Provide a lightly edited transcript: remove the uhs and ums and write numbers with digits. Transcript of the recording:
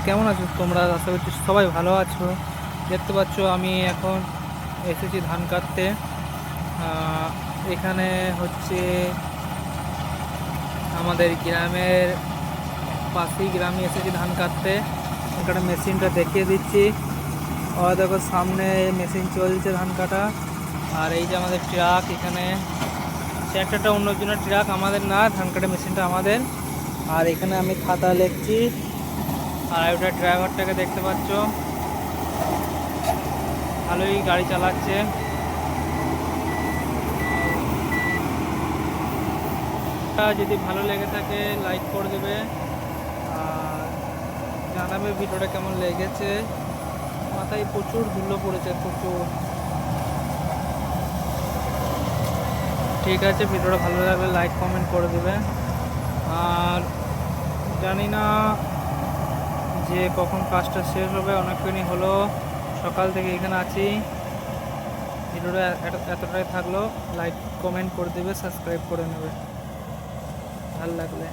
কেমন আছো তোমরা? আশা করছি সবাই ভালো আছো। দেখতে পাচ্ছ আমি এখন এসেছি ধান কাটতে। আহ, এখানে হচ্ছে আমাদের গ্রামের পাশেই গ্রামে এসেছি ধান কাটতে। এখানে মেশিনটা দেখিয়ে দিচ্ছি। দেখো সামনে মেশিন চলছে ধান কাটা। আর এই যে আমাদের ট্রাক, এখানে ট্র্যাক্টরটা অন্যজনের ট্রাক, আমাদের না, ধান কাটা মেশিনটা আমাদের। আর এখানে আমি খাতা লিখছি। আর ওটা ড্রাইভারটাকে দেখতে পাচ্ছ, ভালোই গাড়ি চালাচ্ছে। যদি ভালো লেগে থাকে লাইক করে দেবে, আর জানাবে ভিডিওটা কেমন লেগেছে। মাথায় প্রচুর ধুলো পড়েছে, প্রচুর। ঠিক আছে, ভিডিওটা ভালো লাগলে লাইক কমেন্ট করে দেবে। আর জানি না যে কখন কাজটা শেষ হবে, অনেকক্ষণই হলো, সকাল থেকে এখানে আছি। ভিডিওটা এতটাই থাকলো, লাইক কমেন্ট করে দেবে, সাবস্ক্রাইব করে নেবে ভালো লাগলে।